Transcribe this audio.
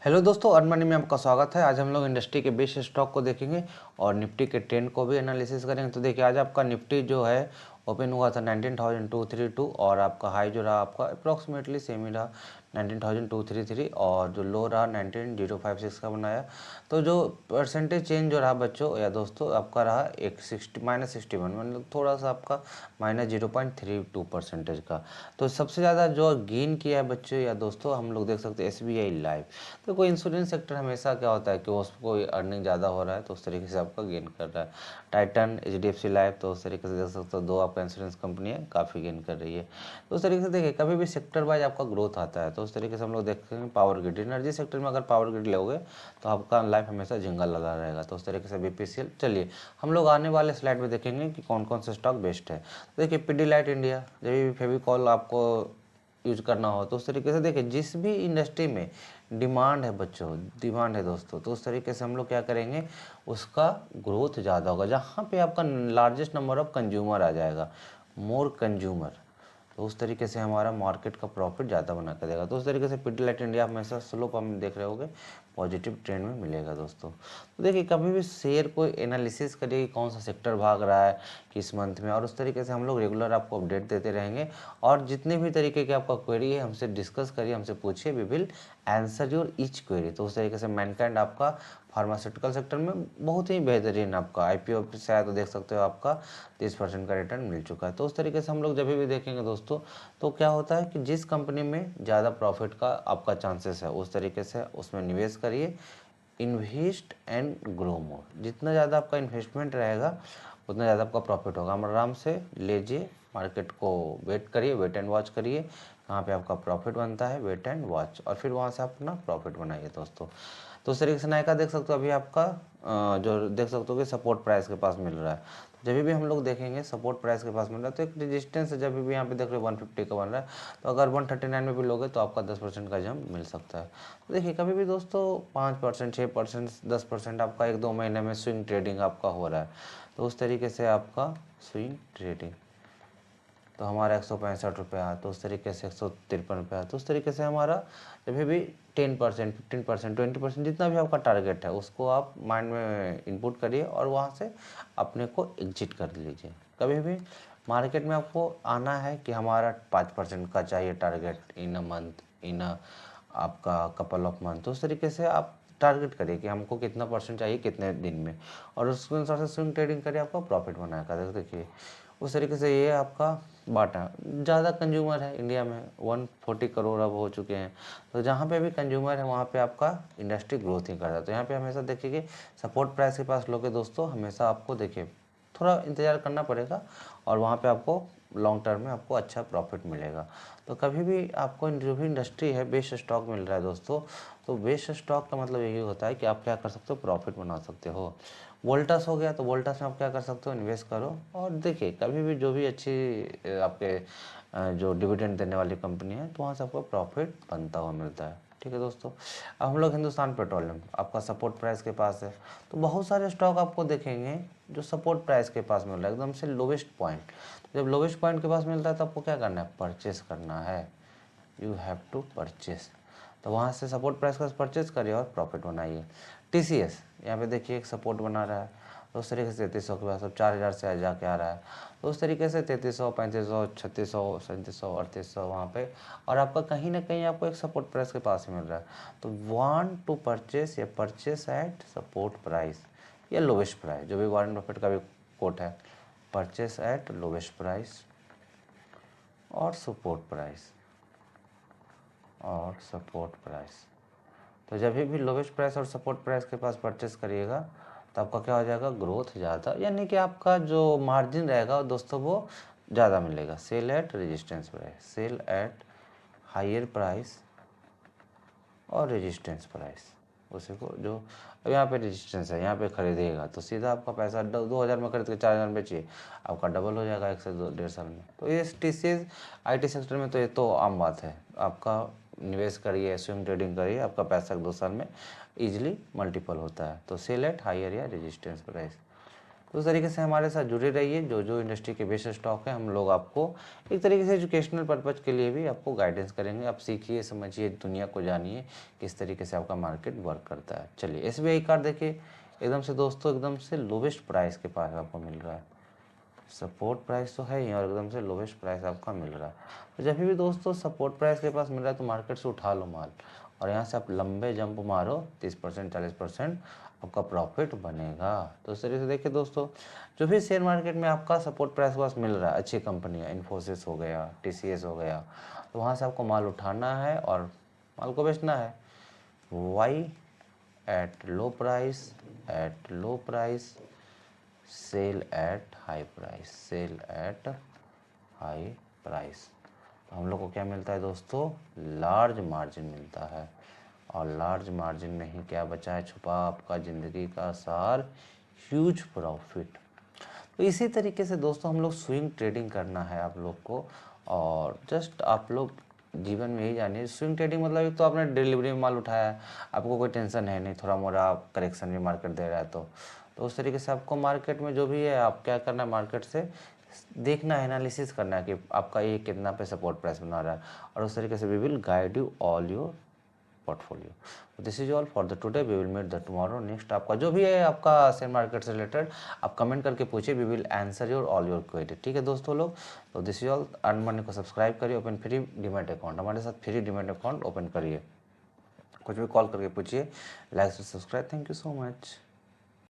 Hello दोस्तों, earn money में आपका स्वागत है। आज हम लोग इंडस्ट्री के बेस स्टॉक को देखेंगे और निफ्टी के ट्रेंड को भी एनालिसिस करेंगे। तो देखिए, आज आपका निफ्टी जो है ओपन हुआ था 19,232 और आपका हाई जो रहा आपका अप्रॉक्सीमेटली सेम ही रहा 19,233 और जो लो रहा 19,056 का बनाया। तो जो परसेंटेज चेंज जो रहा बच्चों या दोस्तों आपका रहा एक -61, मतलब थोड़ा सा आपका -0.32% का। तो सबसे ज़्यादा जो गेन किया है बच्चों या दोस्तों हम लोग देख सकते हैं SBI लाइफ। तो कोई इंश्योरेंस सेक्टर हमेशा क्या होता है कि उसको अर्निंग ज़्यादा हो रहा है तो उस तरीके से आपका गेन कर रहा है। टाइटन, HDFC लाइफ, तो उस तरीके से देख सकते हो दो आपका इंश्योरेंस कंपनी है, काफ़ी गेन कर रही है। तो उस तरीके से देखिए, कभी भी सेक्टर वाइज आपका ग्रोथ आता है तो उस तरीके से हम लोग देखेंगे पावर ग्रिड, एनर्जी सेक्टर में अगर पावर ग्रिड लोगे तो आपका लाइफ हमेशा जिंगल लगा रहेगा। तो उस तरीके से BPCL। चलिए हम लोग आने वाले स्लाइड में देखेंगे कि कौन कौन से स्टॉक बेस्ट है। तो देखिए, पीडीलाइट इंडिया, जब भी फेविकॉल आपको यूज करना हो तो उस तरीके से देखिए, जिस भी इंडस्ट्री में डिमांड है बच्चों, डिमांड है दोस्तों, तो उस तरीके से हम लोग क्या करेंगे, उसका ग्रोथ ज़्यादा होगा। जहाँ पे आपका लार्जेस्ट नंबर ऑफ कंज्यूमर आ जाएगा, मोर कंज्यूमर, तो उस तरीके से हमारा मार्केट का प्रॉफिट ज़्यादा बना कर देगा। तो उस तरीके से पीडीलाइट इंडिया हमेशा स्लोप हम देख रहे होंगे पॉजिटिव ट्रेंड में मिलेगा दोस्तों। तो देखिए, कभी भी शेयर को एनालिसिस करिए कि कौन सा सेक्टर भाग रहा है किस मंथ में, और उस तरीके से हम लोग रेगुलर आपको अपडेट देते रहेंगे। और जितने भी तरीके की आपका क्वेरी है हमसे डिस्कस करिए, हमसे पूछिए, we will answer your each query. तो उस तरीके से मैनकाइंड आपका फार्मास्यूटिकल सेक्टर में बहुत ही बेहतरीन आपका IPO से आया तो देख सकते हो आपका 30% का रिटर्न मिल चुका है। तो उस तरीके से हम लोग जब भी देखेंगे दोस्तों, तो क्या होता है कि जिस कंपनी में ज़्यादा प्रॉफिट का आपका चांसेस है उस तरीके से उसमें निवेश करिए। इन्वेस्ट एंड ग्रो मोर, जितना ज़्यादा आपका इन्वेस्टमेंट रहेगा उतना ज़्यादा आपका प्रॉफिट होगा। हम आराम से लीजिए, मार्केट को वेट करिए, वेट एंड वॉच करिए, कहाँ पे आपका प्रॉफिट बनता है, वेट एंड वॉच, और फिर वहाँ से आप अपना प्रॉफिट बनाइए दोस्तों। तो उस तरीके से नायका देख सकते हो अभी आपका जो देख सकते हो कि सपोर्ट प्राइस के पास मिल रहा है। जब भी हम लोग देखेंगे सपोर्ट प्राइस के पास मिल रहा है तो एक रेजिस्टेंस है, जब भी यहाँ पे देख रहे हो 150 का बन रहा है, तो अगर 139 में भी लोगे तो आपका 10% का जंप मिल सकता है। तो देखिए, कभी भी दोस्तों 5%, 6%, 10% आपका 1-2 महीने में स्विंग ट्रेडिंग आपका हो रहा है। तो उस तरीके से आपका स्विंग ट्रेडिंग, तो हमारा 165 रुपये आया, तो उस तरीके से 153 रुपये आया। तो उस तरीके से हमारा जब भी 10%, 15%, 20% जितना भी आपका टारगेट है उसको आप माइंड में इनपुट करिए और वहाँ से अपने को एग्जिट कर लीजिए। कभी भी मार्केट में आपको आना है कि हमारा 5% का चाहिए टारगेट इन अ मंथ, इन अ आपका कपल ऑफ मंथ। तो उस तरीके से आप टारगेट करिए कि हमको कितना परसेंट चाहिए कितने दिन में, और उसके अनुसार से स्विंग ट्रेडिंग करिए, आपका प्रॉफिट बनाएगा। देखिए, उस तरीके से ये आपका बाटा, ज़्यादा कंज्यूमर है इंडिया में, 140 करोड़ अब हो चुके हैं। तो जहाँ पे भी कंज्यूमर है वहाँ पे आपका इंडस्ट्री ग्रोथ ही करता है। तो यहाँ पे हमेशा देखिए कि सपोर्ट प्राइस के पास लोगे दोस्तों, हमेशा आपको देखिए थोड़ा इंतज़ार करना पड़ेगा और वहाँ पे आपको लॉन्ग टर्म में आपको अच्छा प्रॉफिट मिलेगा। तो कभी भी आपको जो भी इंडस्ट्री है बेस्ट स्टॉक मिल रहा है दोस्तों, तो बेस्ट स्टॉक का मतलब यही होता है कि आप क्या कर सकते हो, प्रॉफिट बना सकते हो। वोल्टास हो गया तो वोल्टास में आप क्या कर सकते हो, इन्वेस्ट करो। और देखिए, कभी भी जो भी अच्छी आपके जो डिविडेंड देने वाली कंपनी है तो वहाँ से आपको प्रॉफिट बनता हुआ मिलता है। ठीक है दोस्तों। अब हम लोग हिंदुस्तान पेट्रोलियम आपका सपोर्ट प्राइस के पास है। तो बहुत सारे स्टॉक आपको देखेंगे जो सपोर्ट प्राइस के पास मिल रहा है, एकदम से लोवेस्ट पॉइंट। जब लोवेस्ट पॉइंट के पास मिलता है तो आपको क्या करना है, परचेस करना है। You have to purchase. तो वहाँ से सपोर्ट प्राइस का परचेस करिए और प्रॉफिट बनाइए। TCS यहाँ पे देखिए एक सपोर्ट बना रहा है, तो उस तरीके से 3300 के पास अब 4000 से जाके आ रहा है। तो उस तरीके से 3300, 3500, 3600, 3700, 3800 वहाँ पे, और आपका कहीं ना कहीं आपको एक सपोर्ट प्राइस के पास ही मिल रहा है। तो वांट टू परचेस या परचेस एट सपोर्ट प्राइस या लोवेस्ट प्राइस, जो भी वॉरेन बफेट का भी कोट है, परचेस एट लोवेस्ट प्राइस और सपोर्ट प्राइस और सपोर्ट प्राइस। तो जब भी लोवेस्ट प्राइस और सपोर्ट प्राइस के पास परचेस करिएगा तो आपका क्या हो जाएगा, ग्रोथ ज़्यादा, यानी कि आपका जो मार्जिन रहेगा दोस्तों वो ज़्यादा मिलेगा। Sell at resistance price, sell at higher price और रेजिस्टेंस प्राइस, उसी को जो अब यहाँ पे रेजिस्टेंस है यहाँ पे खरीदिएगा तो सीधा आपका पैसा 2000 में खरीद के 4000 में बेचिए, आपका डबल हो जाएगा 1 से 1.5 साल में। तो ये TCS IT सेक्टर में तो ये तो आम बात है। आपका निवेश करिए, स्विंग ट्रेडिंग करिए, आपका पैसा 2 साल में ईजिली मल्टीपल होता है। तो सेल एट हायर या रेजिस्टेंस प्राइस। तो उस तरीके से हमारे साथ जुड़े रहिए। जो जो इंडस्ट्री के बेस्ट स्टॉक है हम लोग आपको एक तरीके से एजुकेशनल पर्पज़ के लिए भी आपको गाइडेंस करेंगे। आप सीखिए, समझिए, दुनिया को जानिए किस तरीके से आपका मार्केट वर्क करता है। चलिए एसबीआई कार्ड देखिए, एकदम से दोस्तों एकदम से लोवेस्ट प्राइस के पास आपको मिल रहा है। सपोर्ट प्राइस तो है ही और एकदम से लोवेस्ट प्राइस आपका मिल रहा है। तो जब भी दोस्तों सपोर्ट प्राइस के पास मिल रहा है तो मार्केट से उठा लो माल और यहाँ से आप लंबे जंप मारो, 30% 40% आपका प्रॉफिट बनेगा। तो इस तरीके से देखिए दोस्तों, जो भी शेयर मार्केट में आपका सपोर्ट प्राइस के पास मिल रहा है, अच्छी कंपनियाँ, इन्फोसिस हो गया, टीसीएस हो गया, तो वहाँ से आपको माल उठाना है और माल को बेचना है। Buy at low price sell at high price, sell at high price. तो हम लोग को क्या मिलता है दोस्तों, लार्ज मार्जिन मिलता है। और लार्ज मार्जिन में ही क्या बचा है छुपा, आपका ज़िंदगी का सार, ह्यूज प्रॉफिट। तो इसी तरीके से दोस्तों हम लोग स्विंग ट्रेडिंग करना है आप लोग को। और जस्ट आप लोग जीवन में यही जानिए, स्विंग ट्रेडिंग मतलब एक तो आपने डिलीवरी में माल उठाया है, आपको कोई टेंशन है नहीं, थोड़ा मोड़ा करेक्शन भी मार्केट दे रहा है तो उस तरीके से आपको मार्केट में जो भी है आप क्या करना है, मार्केट से देखना है, एनालिसिस करना है कि आपका ये कितना पे सपोर्ट प्राइस बना रहा है, और उस तरीके से we will guide you all your portfolio. This is all for the today, we will meet the tomorrow. Next आपका जो भी है आपका शेयर मार्केट से रिलेटेड आप कमेंट करके पूछिए, we will answer your all your query. ठीक है दोस्तों लोग, तो this is all. Earn money को सब्सक्राइब करिए, ओपन फ्री डीमैट अकाउंट, हमारे साथ फ्री डीमैट अकाउंट ओपन करिए, कुछ भी कॉल करके पूछिए, लाइक से subscribe. Thank you so much.